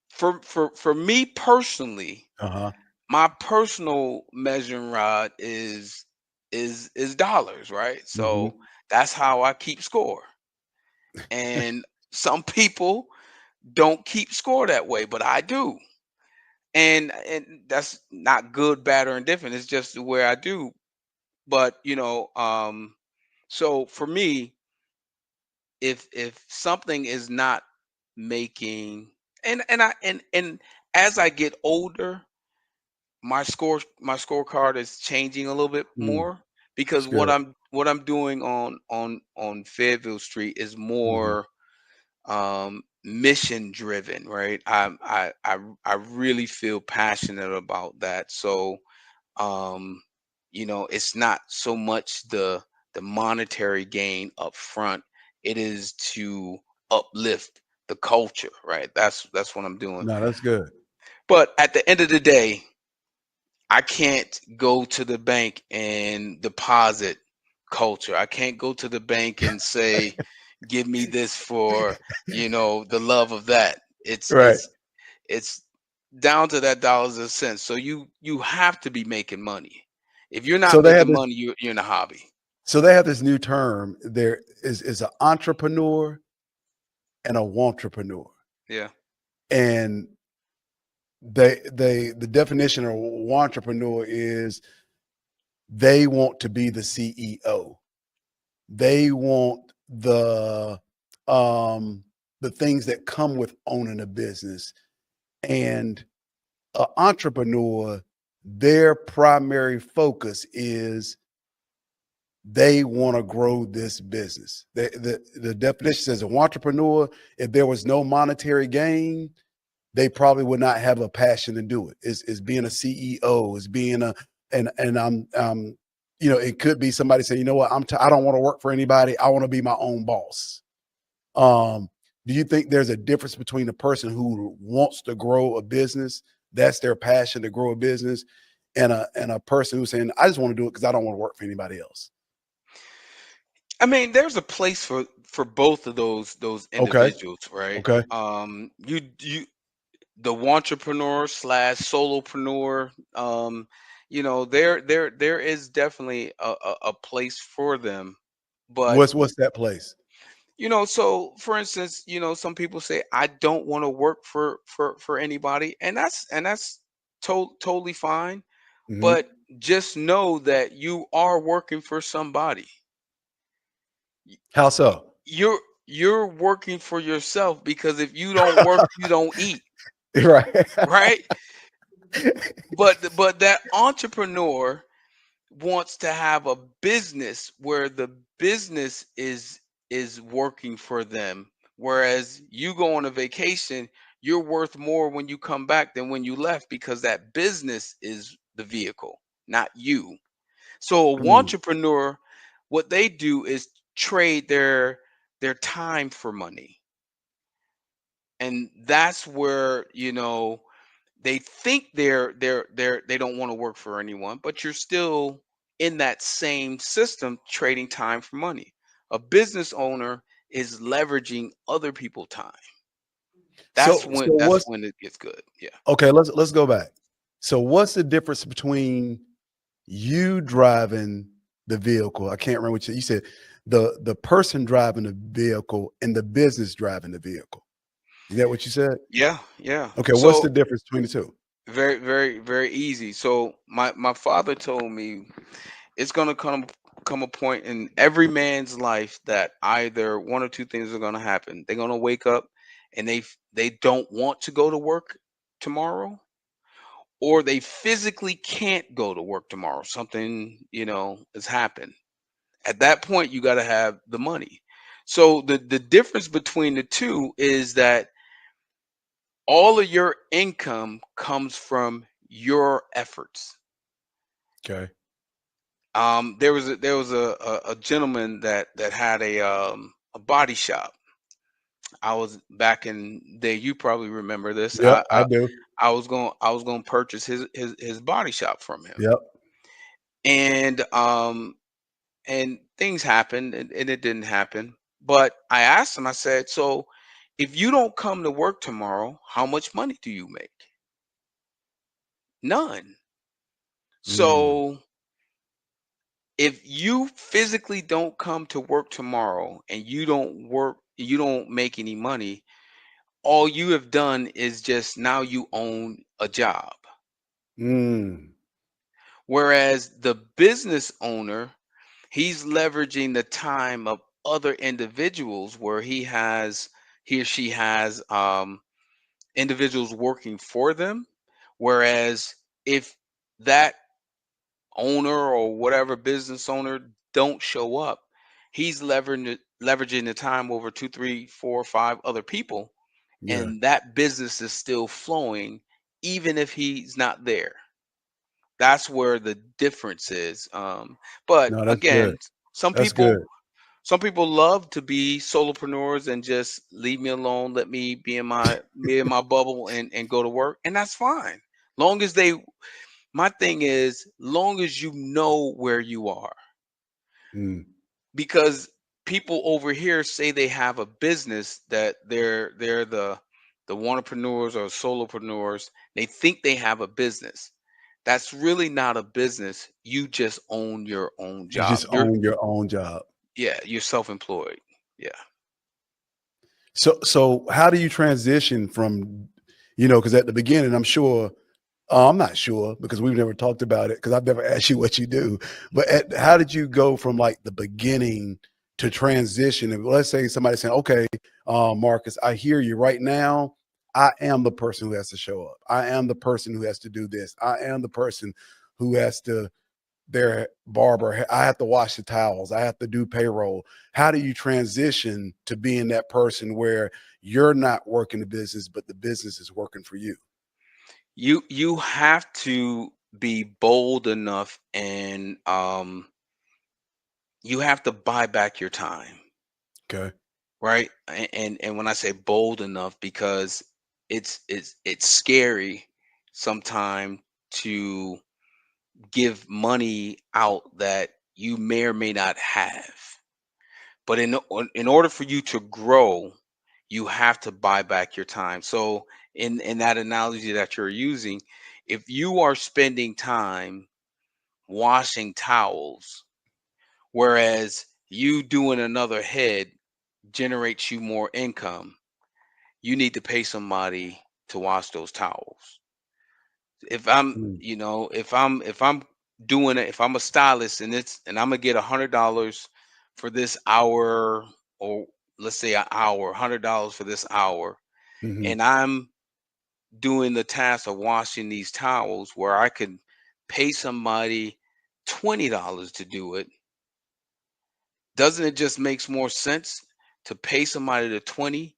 for me personally, Uh-huh. my personal measuring rod is dollars, right? Hmm. So that's how I keep score. And some people don't keep score that way, but I do. And that's not good, bad, or indifferent. It's just the way I do. But so for me, if something is not making, and as I get older, my scorecard is changing a little bit Mm, more, because that's what good. I'm doing on Fayetteville Street is Hmm. more mission driven, right? I really feel passionate about that. So um it's not so much the monetary gain up front. It is to uplift the culture, right? That's what I'm doing. No, that's good. But at the end of the day, I can't go to the bank and deposit culture. I can't go to the bank and say, "Give me this for, the love of that." It's Right. it's it's down to that dollars and cents. So you have to be making money. If you're So not they have making this. money, you're in a hobby. So they have this new term. There is an entrepreneur and a wantrepreneur, Yeah. and the definition of wantrepreneur is they want to be the CEO. They want um the things that come with owning a business. And an entrepreneur, their primary focus is they want to grow this business. The definition says an entrepreneur, if there was no monetary gain, they probably would not have a passion to do it. Is being a CEO, is being a and it could be somebody saying, you know what, I don't want to work for anybody. I want to be my own boss. Um, do you think there's a difference between a person who wants to grow a business, that's their passion to grow a business, and a person who's saying, I just want to do it because I don't want to work for anybody else? I mean, there's a place for both of those Okay. individuals, right? Okay. You the entrepreneur slash solopreneur, there is definitely a place for them. But What's that place? so for instance, some people say, I don't want to work for anybody, and that's totally fine. Hmm. But just know that you are working for somebody. Y- How y- so? you're working for yourself, because if you don't work, you don't eat, Right. right? But that entrepreneur wants to have a business where the business is working for them, whereas you go on a vacation, you're worth more when you come back than when you left, because that business is the vehicle, not you. So a Mm. entrepreneur, what they do is trade their time for money, and that's where they think they don't want to work for anyone, but you're still in that same system, trading time for money. A business owner is leveraging other people's time. that's So when that's what's when it gets good. Yeah. okay, let's go back. So what's the difference between you driving the vehicle. I can't remember what you said. The person driving the vehicle and the business driving the vehicle. Is that what you said? Yeah, yeah. Okay, what's So the difference between the two? very, very, very easy. So my father told me it's gonna come a point in every man's life that either one or two things are gonna happen. They're gonna wake up and they don't want to go to work tomorrow, or they physically can't go to work tomorrow. Something, has happened. At that point, you got to have the money. So the difference between the two is that all of your income comes from your efforts. Okay. There was a gentleman that had a body shop. I was back in there. You probably remember this. Yep, I I I, do. I was going to purchase his body shop from him, Yep. and things happened, and it didn't happen. But I asked him. I said, "So, if you don't come to work tomorrow, how much money do you make?" None. Mm, So if you physically don't come to work tomorrow and you don't make any money, all you have done is just now you own a job. mm, Whereas the business owner, he's leveraging the time of other individuals where he or she has individuals working for them. Whereas if that owner or whatever business owner don't show up, he's leveraging the time over two, three, four, five other people, yeah. and that business is still flowing, even if he's not there. That's where the difference is. But No, that's good. again, some That's people good. some people love to be solopreneurs and just leave me alone, let me be in my bubble and go to work, and that's fine. Long as they My thing is, long as you know where you are, Mm, because people over here say they have a business, that they're the entrepreneurs or solopreneurs. They think they have a business. That's really not a business. You just own your own you job. just own your own job. You're self-employed. Yeah. So how do you transition from, because at the beginning, I'm sure, I'm not sure because we've never talked about it because I've never asked you what you do. But how did you go from like the beginning to transition? And let's say somebody saying, "Okay, Marcus, I hear you right now. I am the person who has to show up. I am the person who has to do this. I am the person who has to their barber. I have to wash the towels. I have to do payroll." How do you transition to being that person where you're not working the business, but the business is working for you? You have to be bold enough, and you have to buy back your time. Okay. Right? And when I say bold enough, because it's scary sometimes to give money out that you may or may not have. But in order for you to grow, you have to buy back your time. So in that analogy that you're using, if you are spending time washing towels, whereas you doing another head generates you more income, you need to pay somebody to wash those towels. If I'm, Mm, if I'm doing it, if I'm a stylist and I'm gonna get $100 for this hour, or let's say an hour, $100 for this hour, mhm, and I'm doing the task of washing these towels where I could pay somebody $20 to do it, doesn't it just makes more sense to pay somebody the 20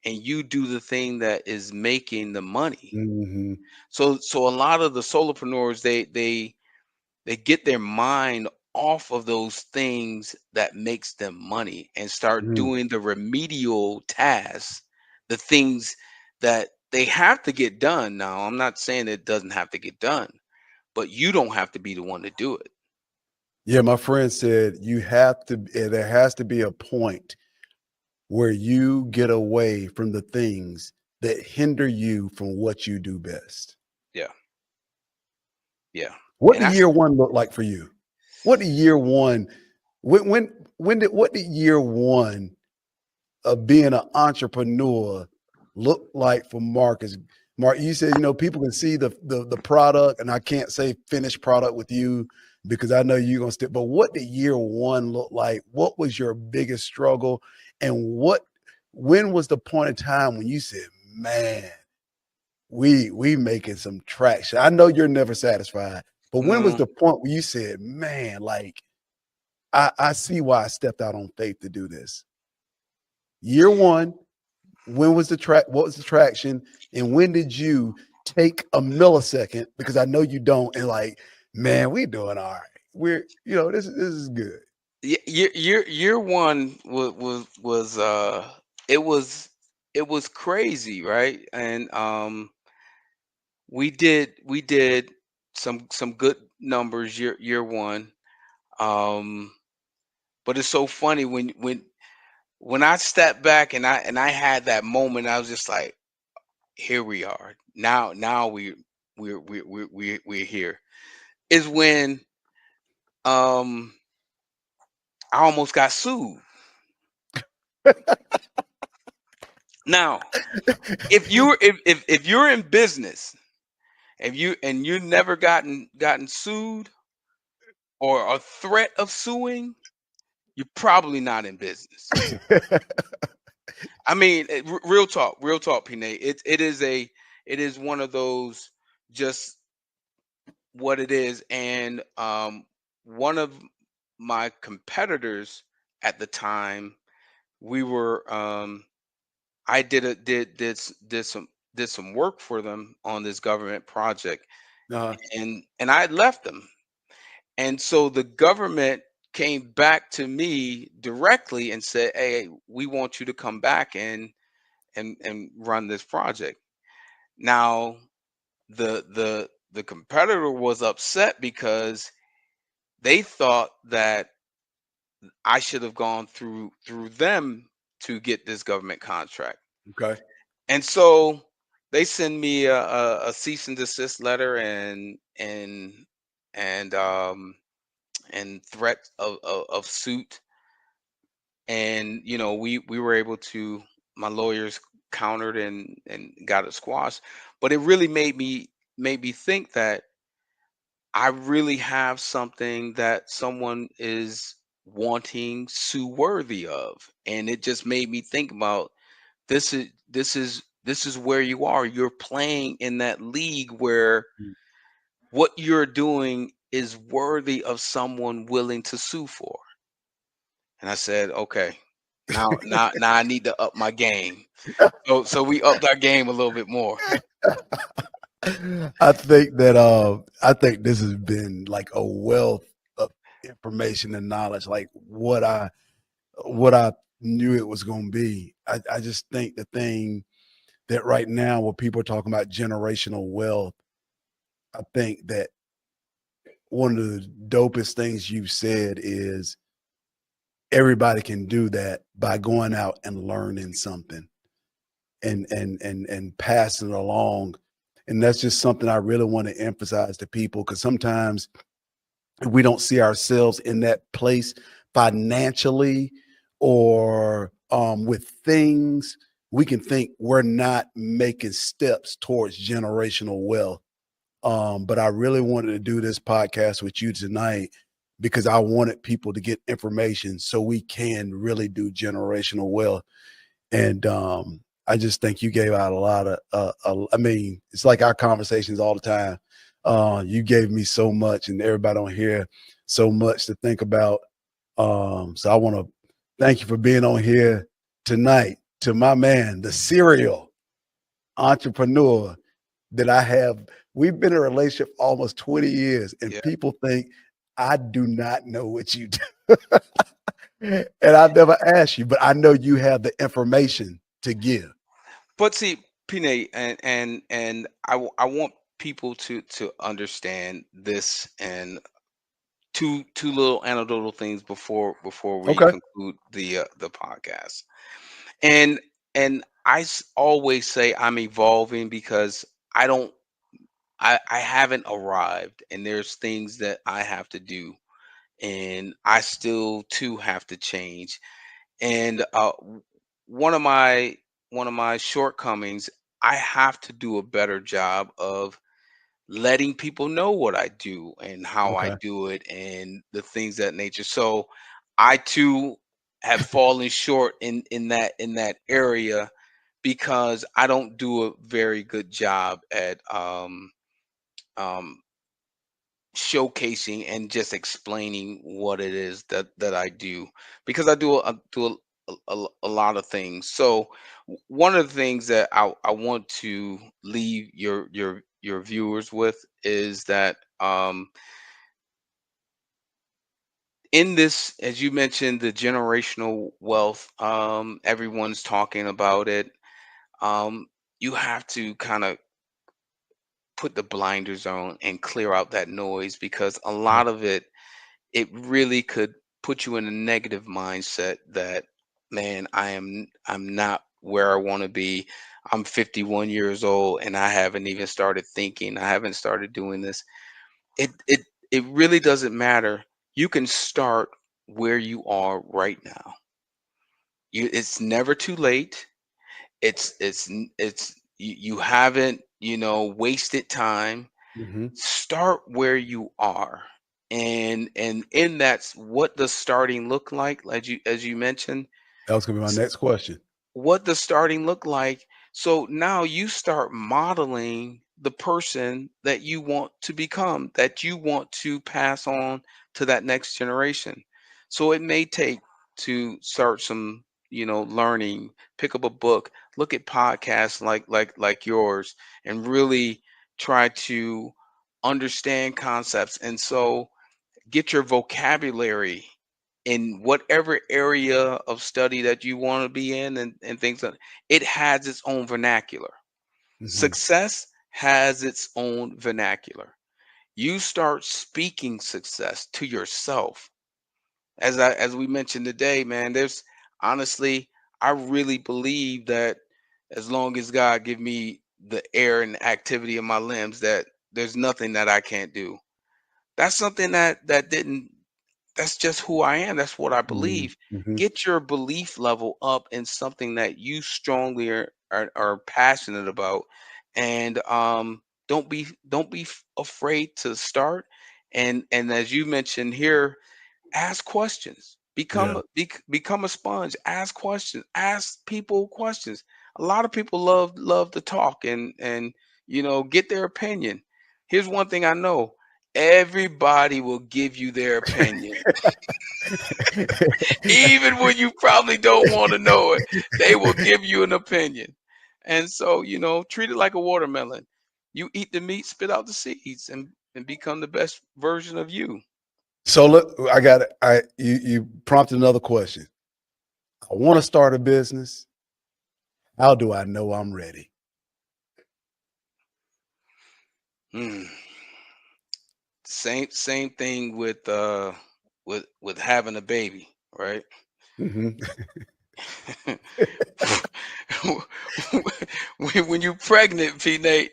and you do the thing that is making the money? mhm, So a lot of the solopreneurs, they get their mind off of those things that makes them money and start mhm. doing the remedial tasks, the things that they have to get done. Now, I'm not saying it doesn't have to get done, but you don't have to be the one to do it. Yeah, my friend said you have to, there has to be a point where you get away from the things that hinder you from what you do best. Yeah, yeah. What And did that's year one look like for you? What did year one? What did year one of being an entrepreneur look like for Marcus? Mark, you said, people can see the product, and I can't say finished product with you because I know you're gonna stick. But what did year one look like? What was your biggest struggle? And when was the point in time when you said, man, we making some traction? I know you're never satisfied, but when was No. the point where you said, man, like I see why I stepped out on faith to do this? Year one, when was the track? What was the traction? And when did you take a millisecond? Because I know you don't. And like, man, we doing all right. This is good. Year one was it was it was crazy, right? And we did some good numbers year one. Um, but it's so funny when I stepped back and I had that moment. I was just like, here we are now. We're here. Is when um I almost got sued. Now, if you're in business, if you never gotten sued or a threat of suing, you're probably not in business. I mean, real talk, Pine. It is one of those, just what it is. And one of my competitors at the time, we were I did some work for them on this government project, uh, and I had left them. And so the government came back to me directly and said, "Hey, we want you to come back and run this project." Now, the competitor was upset because they thought that I should have gone through them to get this government contract. okay. And so they send me a cease and desist letter and and threat of suit. And we were able to, my lawyers countered and got it squashed. But it really made me think that I really have something that someone is wanting sue worthy of. And it just made me think about, this is where you are. You're playing in that league where what you're doing is worthy of someone willing to sue for. And I said, okay, now I need to up my game. So we upped our game a little bit more. I think this has been like a wealth of information and knowledge, like what I knew it was going to be. I just think the thing that right now, when people are talking about generational wealth, I think that one of the dopest things you've said is everybody can do that by going out and learning something and passing it along. And that's just something I really want to emphasize to people, because sometimes we don't see ourselves in that place financially or with things. We can think we're not making steps towards generational wealth. But I really wanted to do this podcast with you tonight because I wanted people to get information so we can really do generational wealth. And I just think you gave out a lot of. I mean, it's like our conversations all the time. You gave me so much, and everybody on here so much to think about. So I want to thank you for being on here tonight. To my man, the serial entrepreneur that I have. We've been in a relationship almost 20 years, and Yeah. people think I do not know what you do. And I've never asked you, but I know you have the information to give. But see, Pine, and I want people to understand this, and two little anecdotal things before we Okay. conclude the podcast. And always say I'm evolving because I don't I haven't arrived, and there's things that I have to do and I still too have to change. And one of my shortcomings, I have to do a better job of letting people know what I do and how I Okay. do it and the things that nature. So I too have fallen short in that area because I don't do a very good job at um showcasing and just explaining what it is that I do, because I do a lot of things. So one of the things that I want to leave your viewers with is that in this, as you mentioned, the generational wealth, everyone's talking about it. Um, you have to kind of put the blinders on and clear out that noise, because a Yeah. lot of it really could put you in a negative mindset that, man, I'm not where I want to be. I'm 51 years old and I haven't even started thinking. I haven't started doing this. It really doesn't matter. You can start where you are right now. It's never too late. You haven't, wasted time. Hmm. Start where you are, and in that's what does starting look like, as you mentioned. That was gonna be my S- next question. what does starting look like? So now you start modeling the person that you want to become, that you want to pass on to that next generation. So it may take to start some, learning, pick up a book, look at podcasts like yours, and really try to understand concepts. And so get your vocabulary in whatever area of study that you want to be in, and things like it has its own vernacular. Hmm. Success has its own vernacular. You start speaking success to yourself. As we mentioned today, man, there's honestly, I really believe that as long as God give me the air and activity in my limbs, that there's nothing that I can't do. That's something that didn't that's just who I am. That's what I believe. Hmm. Get your belief level up in something that you strongly are passionate about, and don't be afraid to start. And as you mentioned here, ask questions. Yeah. Become a sponge. Ask questions. Ask people questions. A lot of people love to talk and get their opinion. Here's one thing I know: everybody will give you their opinion, even when you probably don't want to know it. They will give you an opinion, and so treat it like a watermelon. You eat the meat, spit out the seeds, and become the best version of you. So look, I got it. You prompted another question. I want to start a business. How do I know I'm ready? Hmm. Same thing with having a baby, right? Hmm. when you pregnant, P Nate,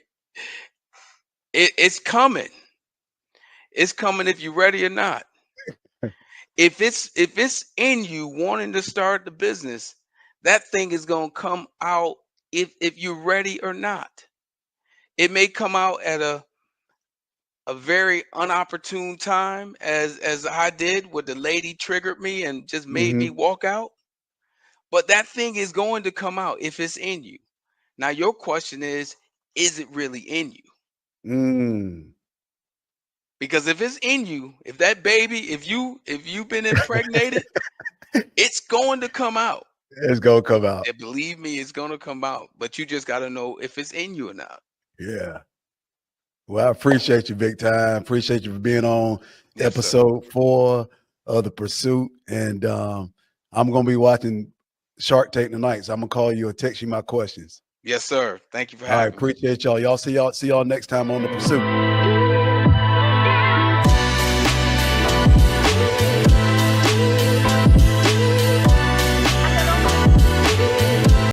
it's coming. It's coming if you're ready or not. If it's in you wanting to start the business, that thing is gonna come out if you're ready or not. It may come out at a very unopportune time, as I did, where the lady triggered me and just made me Hmm. walk out. But that thing is going to come out if it's in you. Now your question is it really in you? Mm. Because if it's in you, if that baby, if you've been impregnated, it's going to come out. It's gonna come out. And believe me, it's going to come out. But you just got to know if it's in you or not. Yeah. Well, I appreciate you big time. Appreciate you for being on Yes, sir. episode 4 of The Pursuit. And I'm gonna be watching Shark Tank tonight. So I'm gonna call you or text you my questions. Yes, sir. Thank you for All right, having me. appreciate y'all. See y'all next time on The Pursuit.